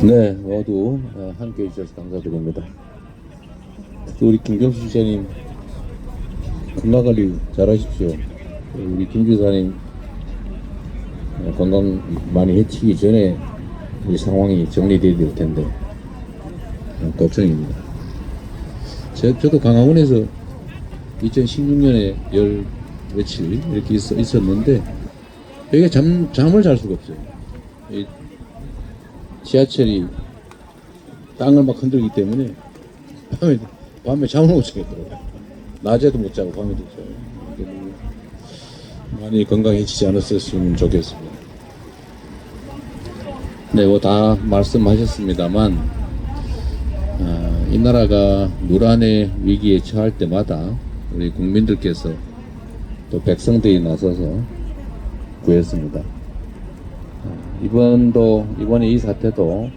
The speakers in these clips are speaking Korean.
네, 모두 함께 해주셔서 감사드립니다. 특히 우리 김경수 지사님 건강관리 잘하십시오. 우리 김 주사님 건강 많이 해치기 전에 이 상황이 정리되어야 될 텐데 걱정입니다. 저도 강화군에서 2016년에 열 며칠 이렇게 있었는데 여기가 잠을 잘 수가 없어요. 이 지하철이 땅을 막 흔들기 때문에 밤에 잠을 못 자겠더라고요. 낮에도 못 자고 밤에도 못 자고. 많이 건강해지지 않았으면 좋겠습니다. 네, 뭐 다 말씀하셨습니다만 이 나라가 누란의 위기에 처할 때마다 우리 국민들께서 또 백성들이 나서서 구했습니다. 이번에 이 사태도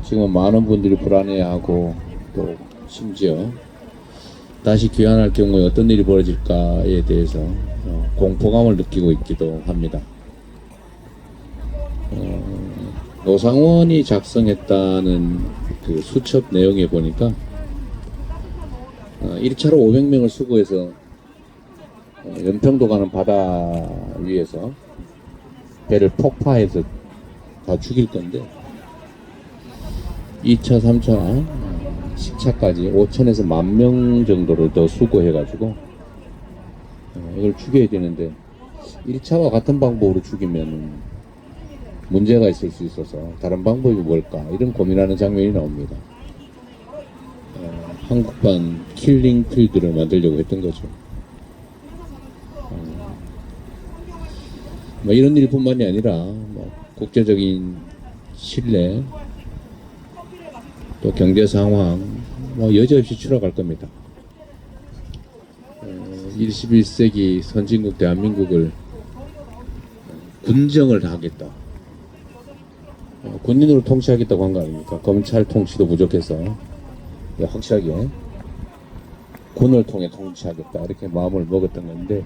지금 많은 분들이 불안해하고 또 심지어 다시 귀환할 경우에 어떤 일이 벌어질까에 대해서 공포감을 느끼고 있기도 합니다. 노상원이 작성했다는 그 수첩 내용에 보니까 1차로 500명을 수거해서 연평도 가는 바다 위에서 배를 폭파해서 다 죽일 건데 2차, 3차, 10차까지 5천에서 10,000명 정도를 더 수거해가지고 이걸 죽여야 되는데 1차와 같은 방법으로 죽이면 문제가 있을 수 있어서 다른 방법이 뭘까 이런 고민하는 장면이 나옵니다. 한국판 킬링 필드를 만들려고 했던 거죠. 뭐 이런 일뿐만이 아니라 뭐 국제적인 신뢰 또 경제 상황 뭐 여지없이 추락할 겁니다. 21세기 선진국 대한민국을 군정을 하겠다. 군인으로 통치하겠다고 한 거 아닙니까? 검찰 통치도 부족해서 확실하게 군을 통해 통치하겠다 이렇게 마음을 먹었던 건데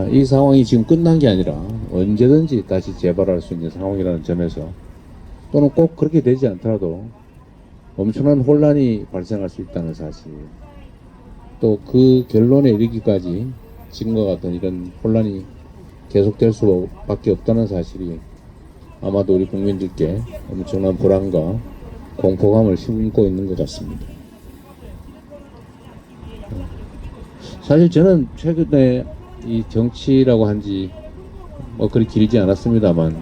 이 상황이 지금 끝난 게 아니라 언제든지 다시 재발할 수 있는 상황이라는 점에서 또는 꼭 그렇게 되지 않더라도 엄청난 혼란이 발생할 수 있다는 사실 또 그 결론에 이르기까지 지금과 같은 이런 혼란이 계속될 수밖에 없다는 사실이 아마도 우리 국민들께 엄청난 불안과 공포감을 심고 있는 것 같습니다. 사실 저는 최근에 이 정치라고 한지 뭐 그리 길지 않았습니다만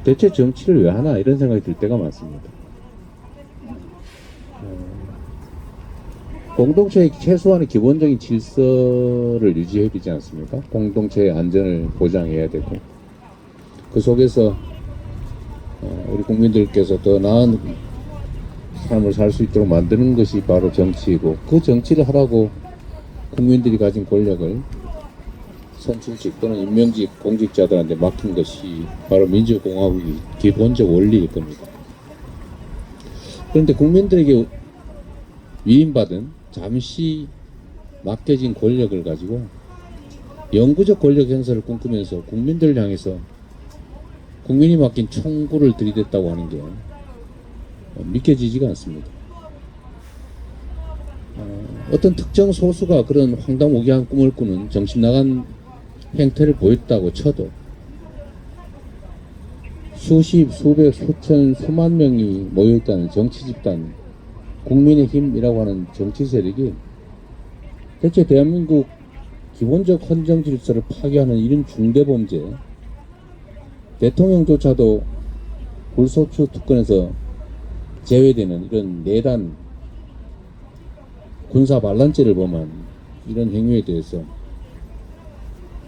대체 정치를 왜 하나 이런 생각이 들 때가 많습니다. 공동체의 최소한의 기본적인 질서를 유지해야 되지 않습니까? 공동체의 안전을 보장해야 되고 그 속에서 우리 국민들께서 더 나은 삶을 살 수 있도록 만드는 것이 바로 정치이고 그 정치를 하라고 국민들이 가진 권력을 선출직 또는 임명직 공직자들한테 맡긴 것이 바로 민주공화국의 기본적 원리일 겁니다. 그런데 국민들에게 위임받은 잠시 맡겨진 권력을 가지고 영구적 권력 행사를 꿈꾸면서 국민들을 향해서 국민이 맡긴 총구를 들이댔다고 하는 게 믿겨지지가 않습니다. 어떤 특정 소수가 그런 황당무계한 꿈을 꾸는 정신 나간 행태를 보였다고 쳐도 수십, 수백, 수천, 수만 명이 모여있다는 정치 집단 국민의힘이라고 하는 정치 세력이 대체 대한민국 기본적 헌정 질서를 파괴하는 이런 중대범죄 대통령조차도 불소추 특권에서 제외되는 이런 내단 군사 반란죄를 범한 이런 행위에 대해서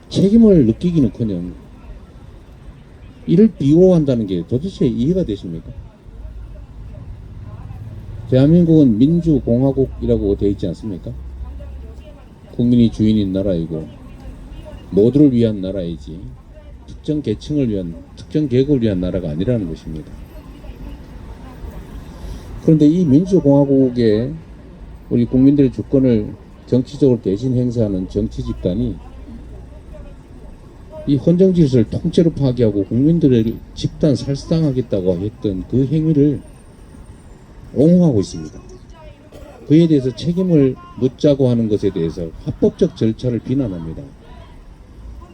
책임을 느끼기는커녕 이를 비호한다는 게 도대체 이해가 되십니까? 대한민국은 민주공화국이라고 되어 있지 않습니까? 국민이 주인인 나라이고 모두를 위한 나라이지 특정 계층을 위한 특정 계급을 위한 나라가 아니라는 것입니다. 그런데 이 민주공화국에 우리 국민들의 주권을 정치적으로 대신 행사하는 정치 집단이 이 헌정 질서를 통째로 파괴하고 국민들을 집단 살상하겠다고 했던 그 행위를 옹호하고 있습니다. 그에 대해서 책임을 묻자고 하는 것에 대해서 합법적 절차를 비난합니다.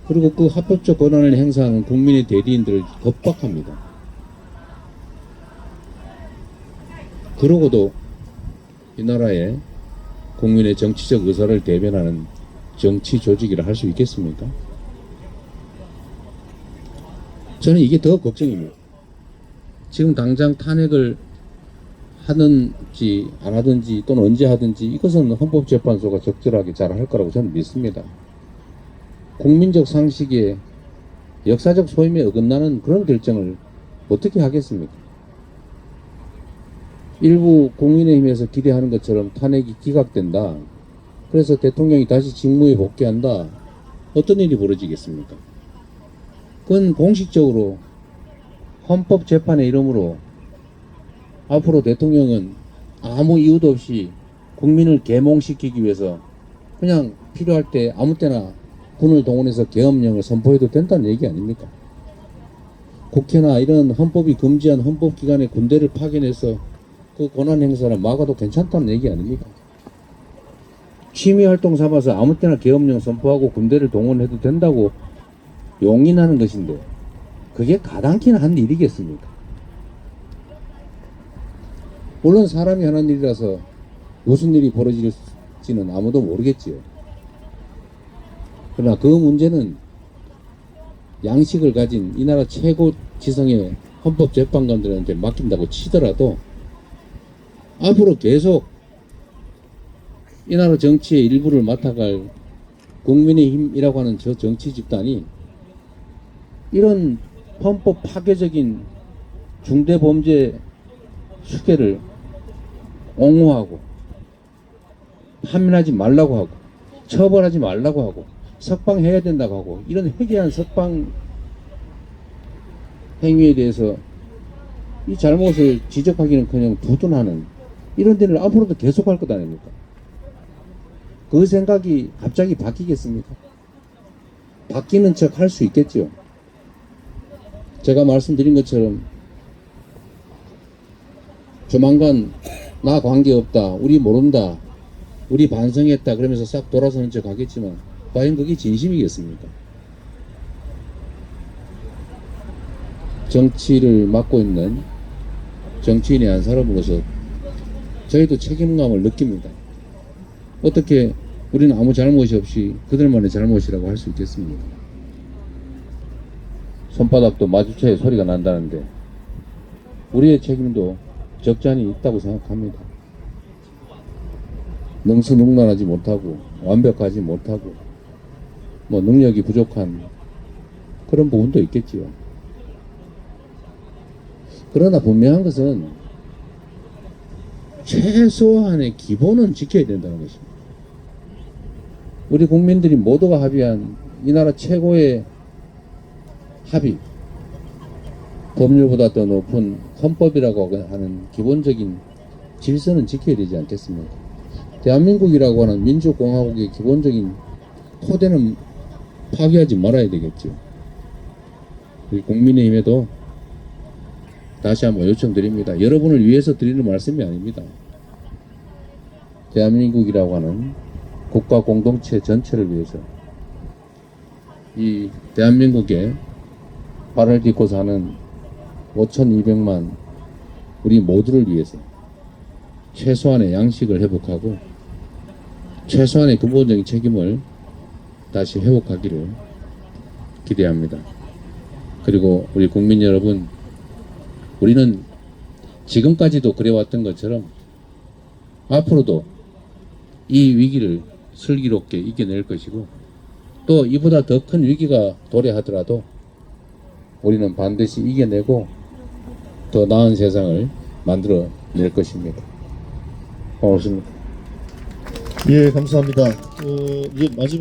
그리고 그 합법적 권한을 행사하는 국민의 대리인들을 겁박합니다. 그러고도 이 나라의 국민의 정치적 의사를 대변하는 정치 조직이라 할 수 있겠습니까? 저는 이게 더 걱정입니다. 지금 당장 탄핵을 하든지 안 하든지 또는 언제 하든지 이것은 헌법재판소가 적절하게 잘 할 거라고 저는 믿습니다. 국민적 상식에 역사적 소임에 어긋나는 그런 결정을 어떻게 하겠습니까? 일부 국민의힘에서 기대하는 것처럼 탄핵이 기각된다. 그래서 대통령이 다시 직무에 복귀한다. 어떤 일이 벌어지겠습니까? 그건 공식적으로 헌법재판의 이름으로 앞으로 대통령은 아무 이유도 없이 국민을 계몽시키기 위해서 그냥 필요할 때 아무 때나 군을 동원해서 계엄령을 선포해도 된다는 얘기 아닙니까? 국회나 이런 헌법이 금지한 헌법기관의 군대를 파견해서 그 권한 행사를 막아도 괜찮다는 얘기 아닙니까? 취미활동 삼아서 아무 때나 계엄령 선포하고 군대를 동원해도 된다고 용인하는 것인데 그게 가당키나 한 일이겠습니까? 물론 사람이 하는 일이라서 무슨 일이 벌어질지는 아무도 모르겠지요. 그러나 그 문제는 양식을 가진 이 나라 최고 지성의 헌법재판관들한테 맡긴다고 치더라도 앞으로 계속 이 나라 정치의 일부를 맡아갈 국민의힘이라고 하는 저 정치 집단이 이런 헌법 파괴적인 중대범죄 수괴를 옹호하고 파면하지 말라고 하고 처벌하지 말라고 하고 석방해야 된다고 하고 이런 회개한 석방 행위에 대해서 이 잘못을 지적하기는커녕 두둔하는 이런 데를 앞으로도 계속할 것 아닙니까? 그 생각이 갑자기 바뀌겠습니까? 바뀌는 척 할 수 있겠죠. 제가 말씀드린 것처럼 조만간 나 관계없다, 우리 모른다, 우리 반성했다 그러면서 싹 돌아서는 척 하겠지만 과연 그게 진심이겠습니까? 정치를 맡고 있는 정치인의 한 사람으로서 저희도 책임감을 느낍니다. 어떻게 우리는 아무 잘못이 없이 그들만의 잘못이라고 할 수 있겠습니까? 손바닥도 마주쳐야 소리가 난다는데 우리의 책임도 적잖이 있다고 생각합니다. 능수능란하지 못하고 완벽하지 못하고 뭐 능력이 부족한 그런 부분도 있겠지요. 그러나 분명한 것은 최소한의 기본은 지켜야 된다는 것입니다. 우리 국민들이 모두가 합의한 이 나라 최고의 합의, 법률보다 더 높은 헌법이라고 하는 기본적인 질서는 지켜야 되지 않겠습니까? 대한민국이라고 하는 민주공화국의 기본적인 토대는 파괴하지 말아야 되겠죠. 우리 국민의힘에도 다시 한번 요청드립니다. 여러분을 위해서 드리는 말씀이 아닙니다. 대한민국이라고 하는 국가 공동체 전체를 위해서 이 대한민국에 발을 딛고 사는 5,200만 우리 모두를 위해서 최소한의 양식을 회복하고 최소한의 근본적인 책임을 다시 회복하기를 기대합니다. 그리고 우리 국민 여러분, 우리는 지금까지도 그래왔던 것처럼 앞으로도 이 위기를 슬기롭게 이겨낼 것이고 또 이보다 더 큰 위기가 도래하더라도 우리는 반드시 이겨내고 더 나은 세상을 만들어낼 것입니다. 고맙습니다. 예, 감사합니다. 이제 마지막